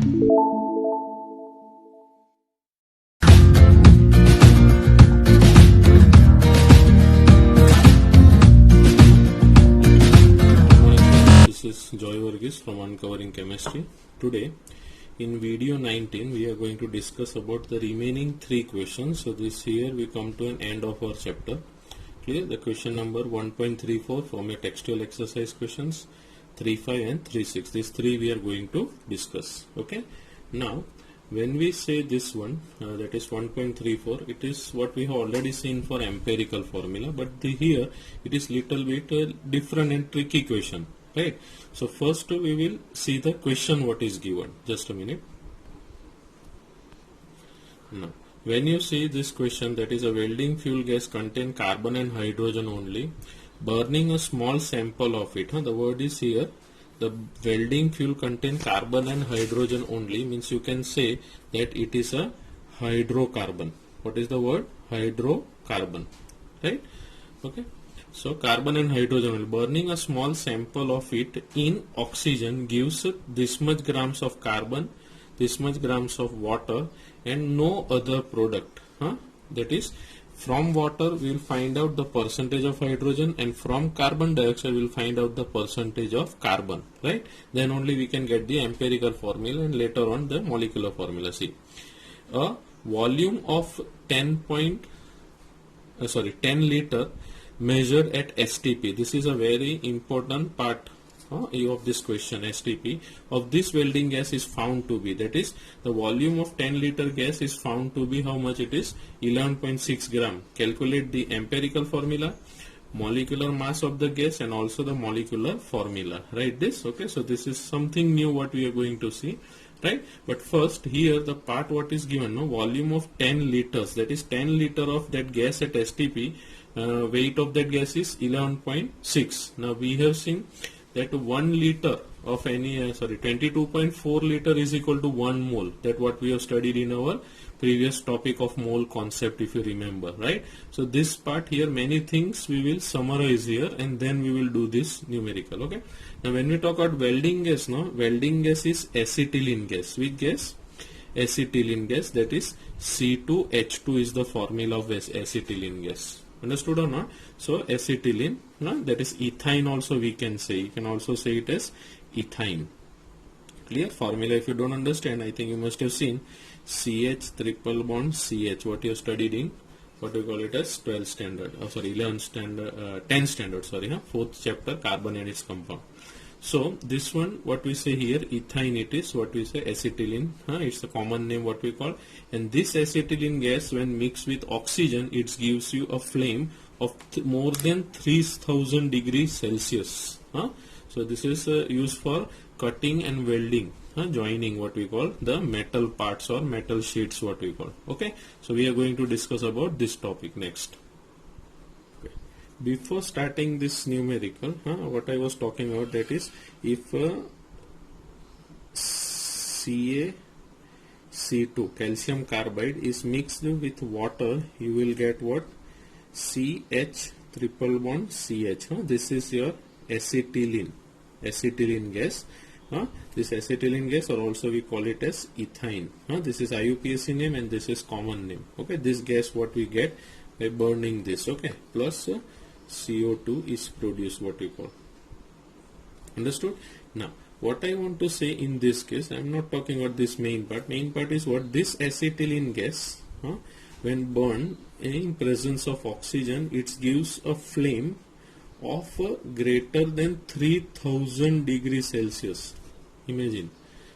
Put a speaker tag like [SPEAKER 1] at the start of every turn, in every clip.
[SPEAKER 1] This is Joy Varghese from Uncovering Chemistry. Today in video 19 we are going to discuss about the remaining 3 questions. So this here we come to an end of our chapter. Clear? The question number 1.34 from a textual exercise questions, 3.5 and 3.6. These 3 we are going to discuss. Okay. Now when we say this one, that is 1.34, it is what we have already seen for empirical formula, but here it is little bit different and tricky question. Right. So first we will see the question what is given. Just a minute. Now, when you see this question, that is a welding fuel gas contain carbon and hydrogen only, burning a small sample of it. The word is here. The welding fuel contain carbon and hydrogen only means you can say that it is a hydrocarbon. What is the word? Hydrocarbon. Right. Okay. So carbon and hydrogen, burning a small sample of it in oxygen gives this much grams of carbon, this much grams of water, and no other product. That is, from water we will find out the percentage of hydrogen, and from carbon dioxide we will find out the percentage of carbon. Right? Then only we can get the empirical formula and later on the molecular formula. See, a volume of 10 liter measured at STP. This is a very important part of this question. STP of this welding gas is found to be, that is, the volume of 10 liter gas is found to be how much it is? 11.6 gram. Calculate the empirical formula, molecular mass of the gas, and also the molecular formula. Write this. Okay, so this is something new what we are going to see. Right, but first here the part what is given, volume of 10 liters, that is 10 liter of that gas at STP. Weight of that gas is 11.6. Now we have seen that 1 liter of any 22.4 liter is equal to 1 mole. That what we have studied in our previous topic of mole concept, if you remember, right? So this part here, many things we will summarize here and then we will do this numerical. Okay. Now when we talk about welding gas, welding gas is acetylene gas. Which gas? Acetylene gas, that is C2H2 is the formula of acetylene gas. Understood or not? So acetylene, that is ethine also we can say. You can also say it as ethine. Clear? Formula if you don't understand, I think you must have seen CH triple bond CH, what you have studied in, what we call it as 12 standard, 11 standard, 10 standard, 4th chapter, carbon and its compound. So this one, what we say here, ethine, it is what we say acetylene. It's the common name what we call. And this acetylene gas, when mixed with oxygen, it gives you a flame of more than 3000 degrees Celsius. So this is used for cutting and welding, joining what we call the metal parts or metal sheets what we call. Okay. So we are going to discuss about this topic next. Before starting this numerical, what I was talking about, that is, if CaC2 calcium carbide is mixed with water, you will get what? CH triple bond CH. This is your acetylene gas. This acetylene gas, or also we call it as ethine. This is IUPAC name and this is common name. Okay, this gas what we get by burning this. Okay, plus CO2 is produced, what we call. Understood? Now what I want to say in this case, I am not talking about this main part. Main part is what? This acetylene gas, when burned in presence of oxygen, it gives a flame of greater than 3000 degrees Celsius. Imagine.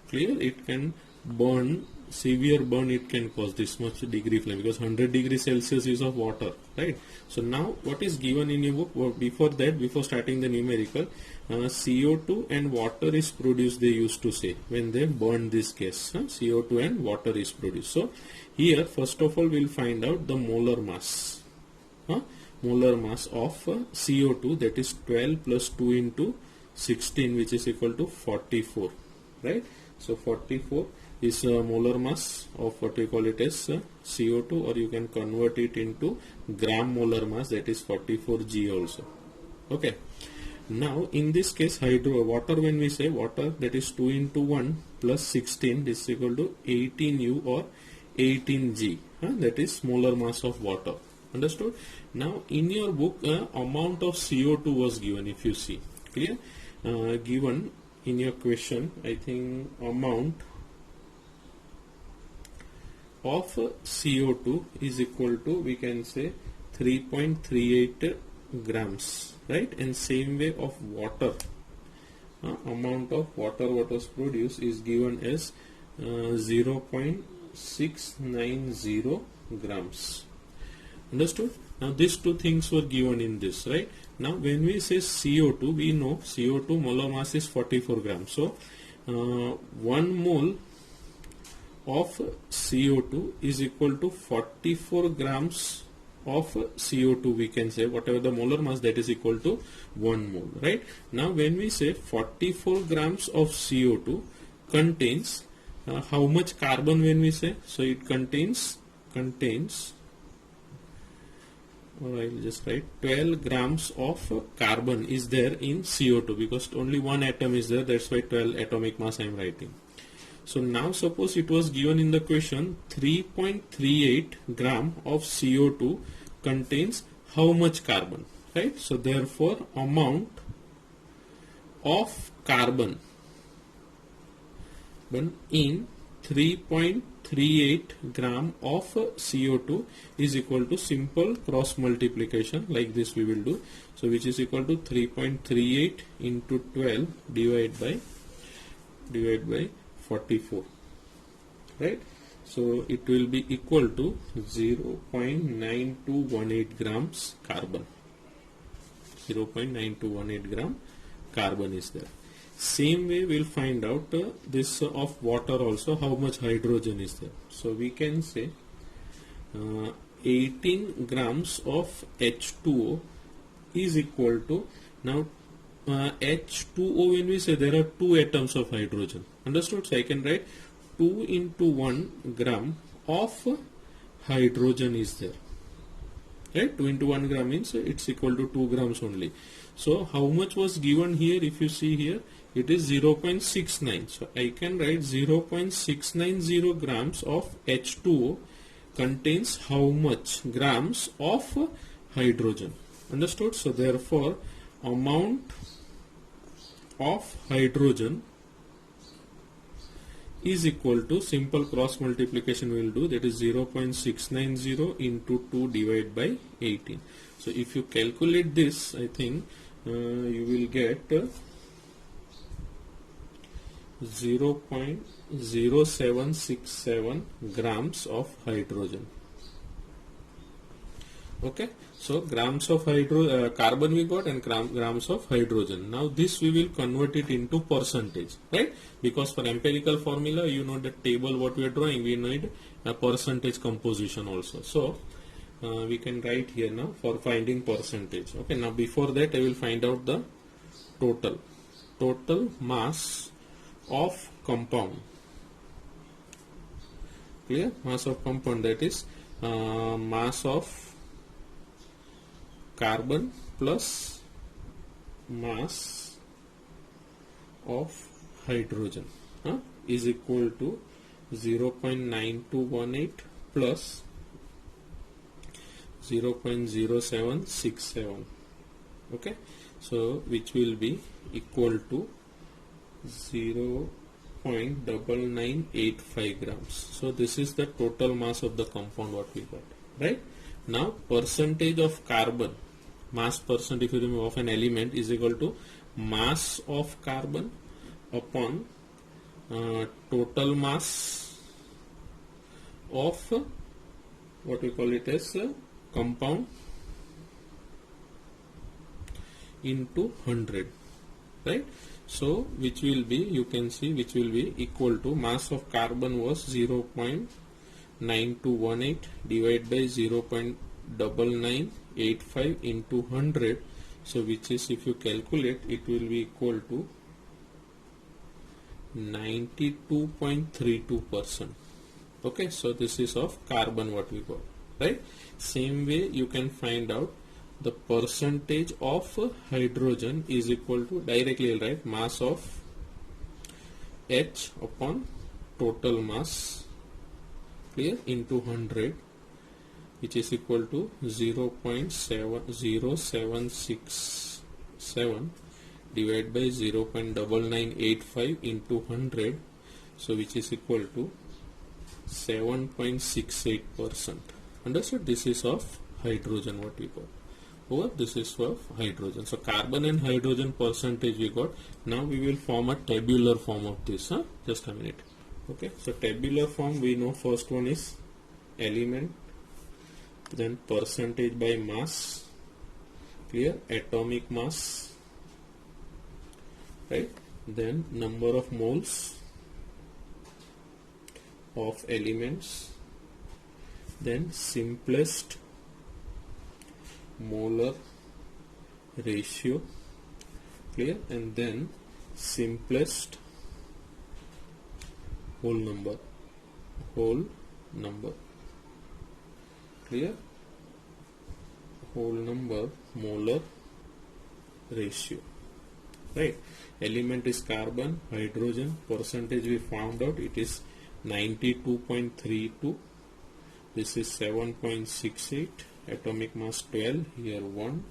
[SPEAKER 1] Clear? It can burn, severe burn it can cause this much degree flame, because 100 degrees Celsius is of water, right? So now what is given in your book? Before that, before starting the numerical, CO2 and water is produced, they used to say, when they burn this gas, CO2 and water is produced. So here first of all we will find out the molar mass. Molar mass of CO2, that is 12 plus 2 into 16, which is equal to 44, right? So 44 is molar mass of what we call it as CO2, or you can convert it into gram molar mass, that is 44 G also. Okay. Now in this case water, when we say water, that is 2 into 1 plus 16, this is equal to 18U or 18G, that is molar mass of water. Understood? Now in your book amount of CO2 was given, if you see clear, given in your question, I think amount of CO2 is equal to, we can say 3.38 grams, right? And same way of water, amount of water what was produced is given as 0.690 grams. Understood? Now these two things were given in this, right? Now when we say CO2, we know CO2 molar mass is 44 grams. So 1 mole of CO2 is equal to 44 grams of CO2, we can say, whatever the molar mass, that is equal to 1 mole, right? Now when we say 44 grams of CO2 contains how much carbon, when we say, so it contains or I'll just write 12 grams of carbon is there in CO2, because only one atom is there, that's why 12 atomic mass I am writing. So now suppose it was given in the question 3.38 gram of CO2 contains how much carbon, right? So therefore amount of carbon in 3.38 gram of CO2 is equal to simple cross multiplication, like this we will do. So which is equal to 3.38 into 12 divided by 44, right? So it will be equal to 0.9218 grams carbon. 0.9218 gram carbon is there. Same way we'll find out this of water also, how much hydrogen is there. So we can say 18 grams of H2O is equal to, now H2O, when we say there are 2 atoms of hydrogen, understood? So I can write 2 into 1 gram of hydrogen is there, right? 2 into 1 gram means it's equal to 2 grams only. So how much was given here? If you see here, it is 0.69. So I can write 0.690 grams of H2O contains how much grams of hydrogen. Understood? So therefore amount of hydrogen is equal to, simple cross multiplication we will do, that is 0.690 into 2 divided by 18. So if you calculate this, I think you will get 0.0767 grams of hydrogen. Okay, so grams of carbon we got, and grams of hydrogen. Now this we will convert it into percentage, right? Because for empirical formula, you know the table what we are drawing, we need a percentage composition also. So we can write here now for finding percentage. Okay, now before that I will find out the total mass of compound. Clear? Mass of compound, that is mass of carbon plus mass of hydrogen is equal to 0.9218 plus 0.0767. okay, so which will be equal to 0.9985 grams. So this is the total mass of the compound what we got, right? Now percentage of carbon, mass percent, if you remove, of an element is equal to mass of carbon upon total mass of what we call it as compound into 100, right? So which will be, you can see, which will be equal to, mass of carbon was 0.9218 divided by 0.9985 into 100. So which is, if you calculate, it will be equal to 92.32%. okay, so this is of carbon what we got, right? Same way you can find out the percentage of hydrogen is equal to, directly I'll write mass of H upon total mass, clear, into 100, which is equal to 0.0767 divided by 0.9985 into 100, so which is equal to 7.68%. Understood? This is of hydrogen, what we got. Over this is of hydrogen. So carbon and hydrogen percentage we got. Now we will form a tabular form of this. Just a minute. Okay. So tabular form, we know first one is element, then percentage by mass, clear, atomic mass, right, then number of moles of elements, then simplest molar ratio, clear, and then simplest whole number, clear, whole number molar ratio, right. Element is carbon, hydrogen, percentage we found out, it is 92.32, this is 7.68, atomic mass 12, here 1,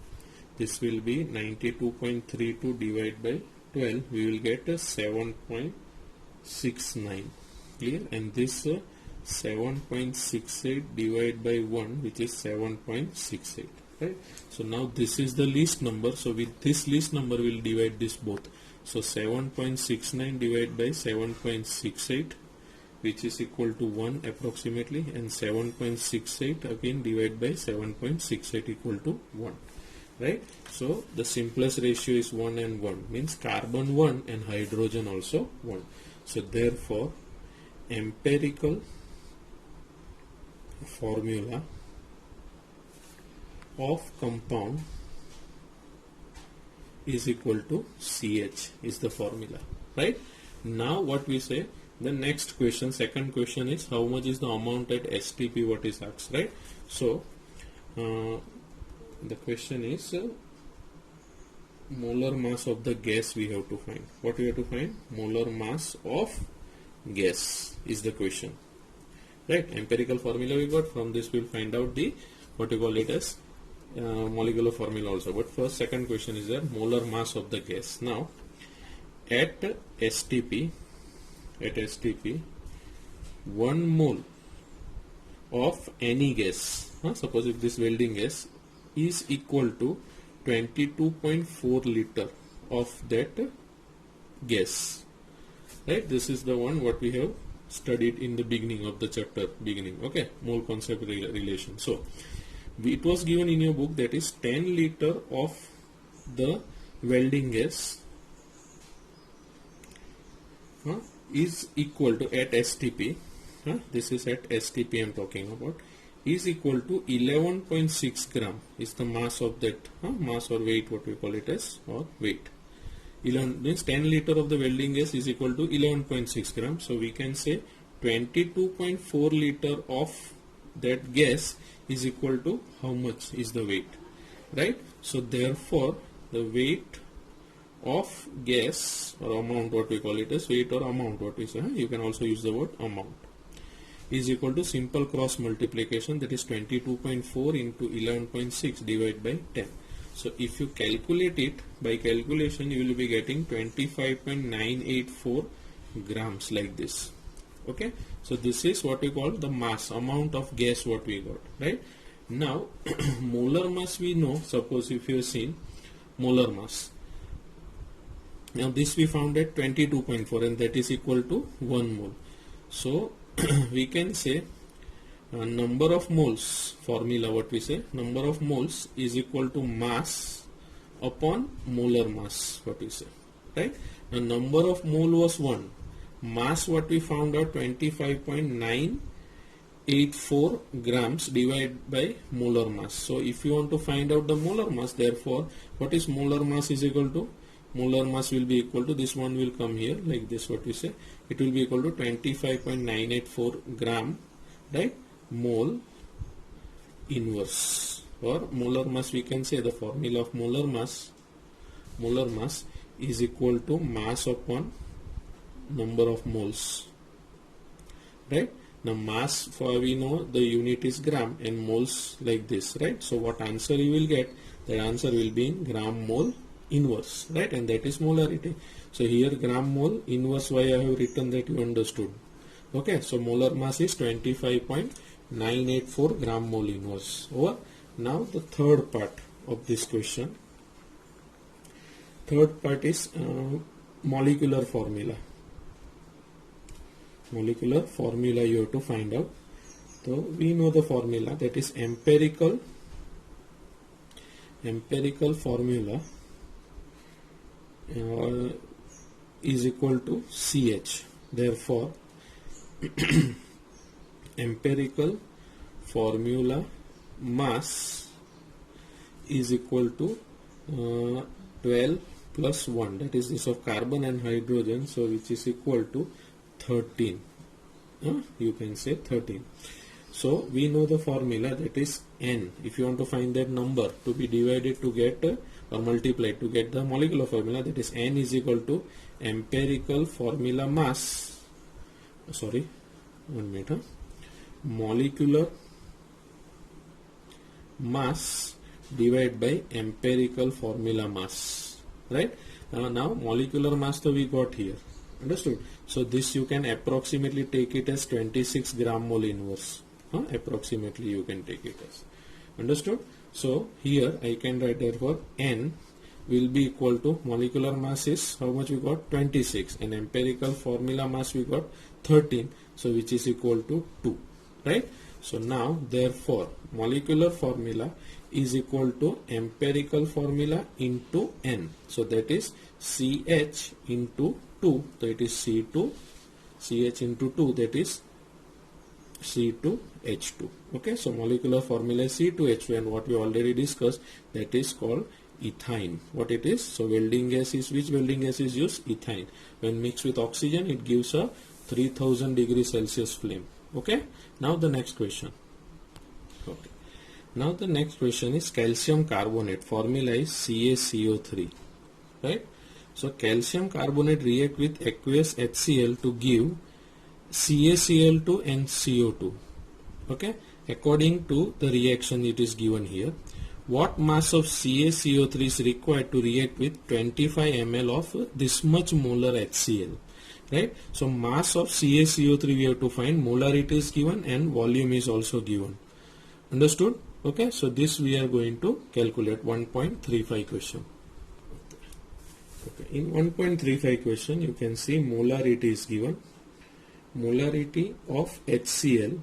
[SPEAKER 1] this will be 92.32 divided by 12, we will get a 7.69, clear, and this 7.68 divided by 1, which is 7.68, right. So now this is the least number, so with this least number we will divide this both, so 7.69 divided by 7.68, which is equal to 1 approximately, and 7.68 again divided by 7.68 equal to 1, right. So the simplest ratio is 1 and 1, means carbon 1 and hydrogen also 1. So therefore empirical formula of compound is equal to CH is the formula, right. Now what we say, the next question, second question is how much is the amount at STP, what is asked, right. So the question is molar mass of the gas we have to find. What we have to find? Molar mass of gas is the question, right. Empirical formula we got, from this we will find out the, what you call it as molecular formula also, but first second question is the molar mass of the gas. Now at STP 1 mole of any gas, suppose if this welding gas is equal to 22.4 liter of that gas, right. This is the one what we have studied in the beginning of the chapter, okay, mole concept relation. So it was given in your book, that is 10 liter of the welding gas is equal to, at STP, this is at STP I am talking about, is equal to 11.6 gram is the mass of that, mass or weight, what we call it as, or weight. 11 means 10 liter of the welding gas is equal to 11.6 gram. So we can say 22.4 liter of that gas is equal to how much is the weight, right. So therefore the weight of gas or amount, what we call it as weight or amount, what we say, you can also use the word amount, is equal to simple cross multiplication, that is 22.4 into 11.6 divided by 10. So if you calculate it by calculation, you will be getting 25.984 grams like this, okay. So this is what we call the mass, amount of gas what we got, right. Now molar mass we know, suppose if you have seen molar mass, now this we found at 22.4 and that is equal to 1 mole. So we can say number of moles, formula what we say, number of moles is equal to mass upon molar mass, what we say, right. The number of mole was 1, mass what we found out 25.984 grams divided by molar mass. So if you want to find out the molar mass, therefore what is molar mass is equal to, molar mass will be equal to, this one will come here like this, what we say, it will be equal to 25.984 gram, right, mole inverse, or molar mass, we can say the formula of molar mass is equal to mass upon number of moles, right? Now mass, for we know the unit is gram and moles like this, right? So what answer you will get, that answer will be in gram mole inverse, right? And that is molarity. So here gram mole inverse, why I have written that, you understood. Okay, so molar mass is 25.984 gram mole inverse. Over. Now the third part of this question. Third part is molecular formula. Molecular formula you have to find out. So we know the formula, that is empirical formula is equal to CH. Therefore empirical formula mass is equal to 12 plus 1, that is this of carbon and hydrogen, so which is equal to 13. You can say 13. So we know the formula, that is N. If you want to find that number to be divided to get or multiplied to get the molecular formula, that is N is equal to empirical formula mass, molecular mass divided by empirical formula mass, right? Now molecular mass we got here, understood? So this you can approximately take it as 26 gram mole inverse. Approximately you can take it as, understood? So here I can write, therefore N will be equal to molecular mass is how much we got, 26, and empirical formula mass we got 13, so which is equal to 2, right? So now therefore molecular formula is equal to empirical formula into N, so that is CH into 2, so it is C2, CH into 2, that is C2H2. Okay, so molecular formula is C2H2, and what we already discussed, that is called ethine. What it is? So welding gas is, which welding gas is used? Ethine. When mixed with oxygen, it gives a 3000 degrees Celsius flame. Okay, now the next question. Okay, now the next question is calcium carbonate. Formula is CaCO3, right? So calcium carbonate react with aqueous HCl to give CaCl2 and CO2. Okay, according to the reaction it is given here. What mass of CaCO3 is required to react with 25 ml of this much molar HCl, right? So mass of CaCO3 we have to find, molarity is given and volume is also given, understood? Okay, so this we are going to calculate. 1.35 question. Okay, in 1.35 question you can see molarity is given. Molarity of HCl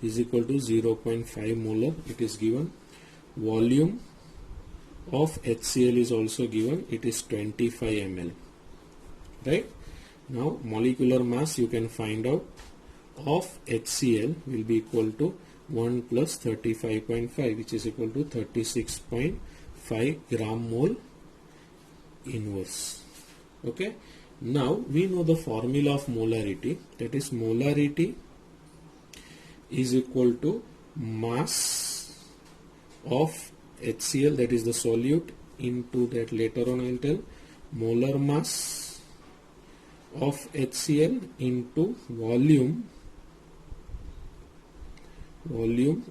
[SPEAKER 1] is equal to 0.5 molar, it is given. Volume of HCl is also given, it is 25 ml, right? Now molecular mass you can find out of HCl will be equal to 1 plus 35.5, which is equal to 36.5 gram mole inverse. Okay, now we know the formula of molarity, that is molarity is equal to mass of HCl, that is the solute, into that later on I will tell, molar mass of HCl into volume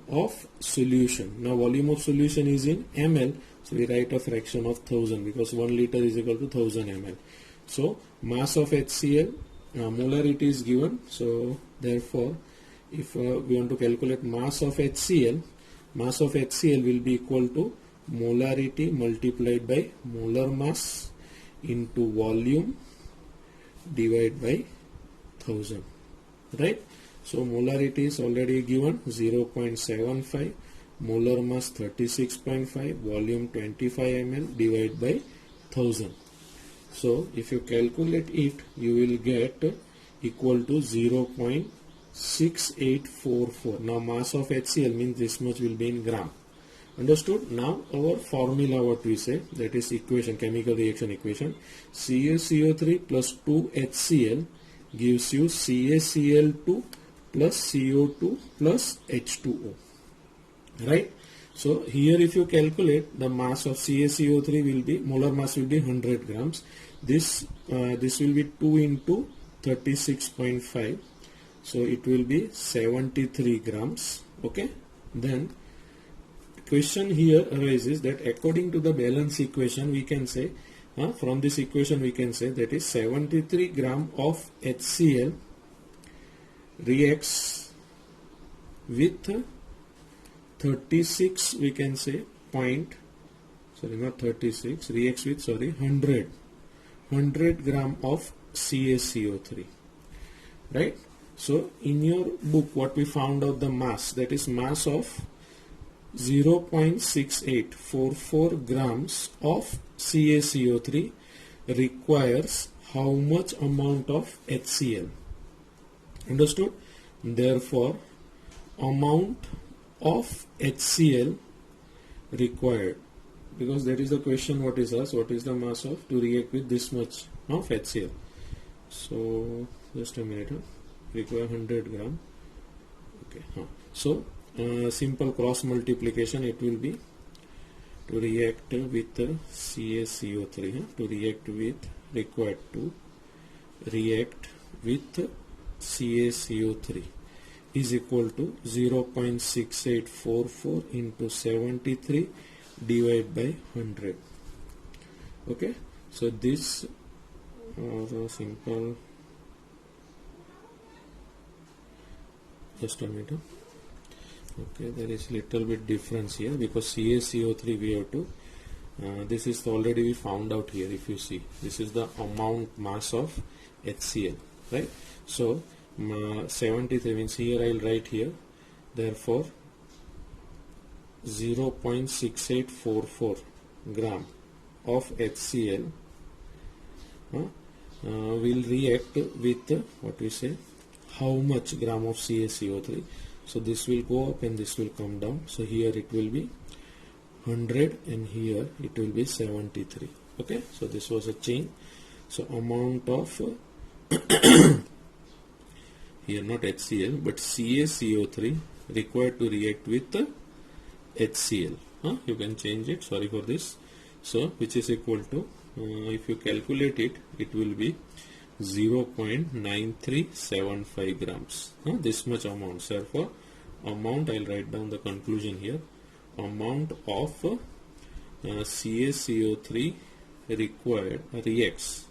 [SPEAKER 1] of solution. Now volume of solution is in ml, so we write a fraction of 1000 because 1 liter is equal to 1000 ml. So mass of HCl, molarity is given, so therefore if we want to calculate mass of HCl will be equal to molarity multiplied by molar mass into volume divided by 1000, right? So molarity is already given, 0.75, molar mass 36.5, volume 25 ml divided by 1000. So if you calculate it, you will get equal to 0.6844. Now mass of HCl means this much will be in gram. Understood? Now our formula, what we say, that is equation, chemical reaction equation, CaCO3 plus 2HCl gives you CaCl2 plus CO2 plus H2O. right? So here if you calculate, the mass of CaCO3 will be, molar mass will be 100 grams. This will be 2 into 36.5, so it will be 73 grams. Okay, then question here arises that according to the balance equation, we can say from this equation we can say that is 73 gram of HCl reacts with 36, we can say reacts with 100 gram of CaCO3, right? So in your book what we found out the mass, that is mass of 0.6844 grams of CaCO3 requires how much amount of HCl? Understood? Therefore amount of HCl required, because that is the question what is asked, what is the mass of to react with this much of HCl. So just a minute, require 100 gram. Okay, so simple cross multiplication, it will be to react with CaCO3, to react with, required to react with CaCO3 is equal to 0.6844 into 73 divided by 100. Okay, so this simple, just a minute. Okay, there is little bit difference here because CaCO3 we have to, this is already we found out here. If you see, this is the amount mass of HCl, right? So 73 means here I will write here, therefore 0.6844 gram of HCl will react with what we say, how much gram of CaCO3. So this will go up and this will come down. So here it will be 100 and here it will be 73. Okay, so this was a change. So amount of here not HCl but CaCO3 required to react with HCl. You can change it, sorry for this. So which is equal to, if you calculate it, it will be 0.9375 grams. This much amount. Therefore amount, I'll write down the conclusion here, amount of CaCO3 required reacts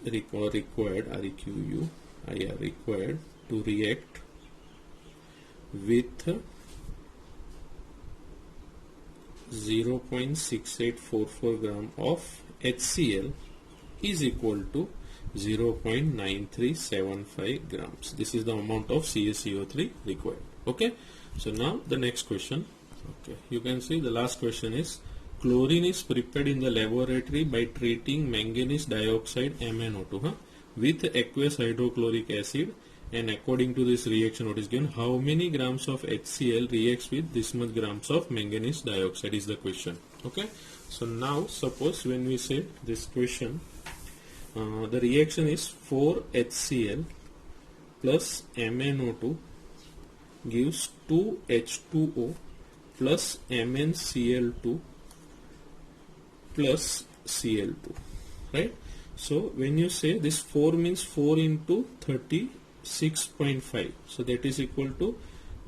[SPEAKER 1] required to react with 0.6844 gram of HCl is equal to 0.9375 grams. This is the amount of CaCO3 required. Okay, so now the next question. Okay, you can see the last question is, chlorine is prepared in the laboratory by treating manganese dioxide MnO2 with aqueous hydrochloric acid, and according to this reaction what is given, how many grams of HCl reacts with this much grams of manganese dioxide is the question. Okay, so now suppose when we say this question, the reaction is 4 HCl plus MnO2 gives 2 H2O plus MnCl2 plus Cl2, right? So when you say this 4 means 4 into 36.5, so that is equal to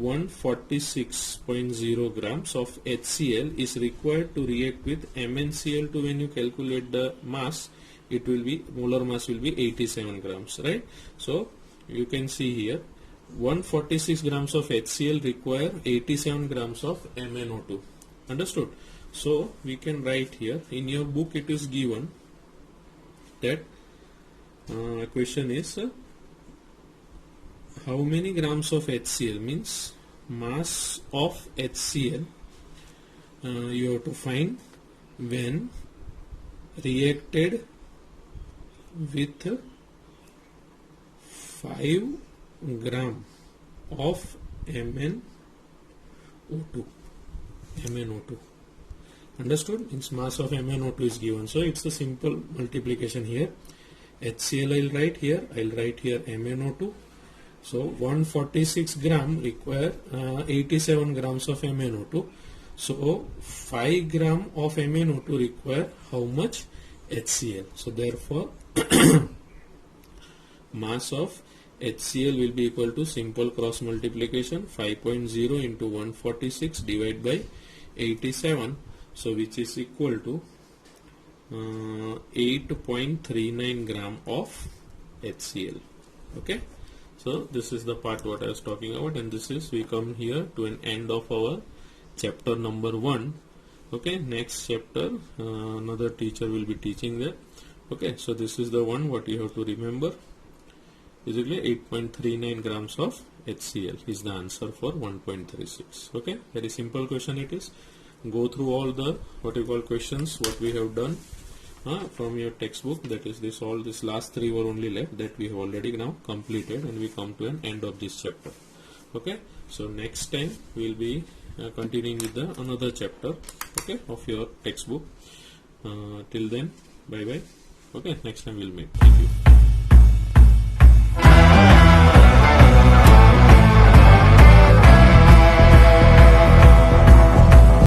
[SPEAKER 1] 146.0 grams of HCl is required to react with MnCl2. When you calculate the mass, it will be, molar mass will be 87 grams, right? So you can see here 146 grams of HCl require 87 grams of MnO2. Understood? So we can write here, in your book it is given that question is how many grams of HCl, means mass of HCl you have to find when reacted with 5 gram of MnO2. Understood? Means mass of MnO2 is given. So it's a simple multiplication here. HCl I'll write here MnO2 So 146 gram require 87 grams of MnO2. So 5 gram of MnO2 require how much HCl? So therefore mass of HCl will be equal to simple cross multiplication 5.0 into 146 divided by 87, so which is equal to 8.39 gram of HCl. Okay, so this is the part what I was talking about, and this is, we come here to an end of our chapter number 1. Okay, next chapter another teacher will be teaching that. Okay, so this is the one what you have to remember. Basically 8.39 grams of HCl is the answer for 1.36. Okay, very simple question it is. Go through all the what you call questions what we have done from your textbook. That is this, all this last 3 were only left that we have already now completed, and we come to an end of this chapter. Okay, so next time we will be continuing with the another chapter, okay, of your textbook. Till then, bye bye. Okay, next time we will meet. Thank you.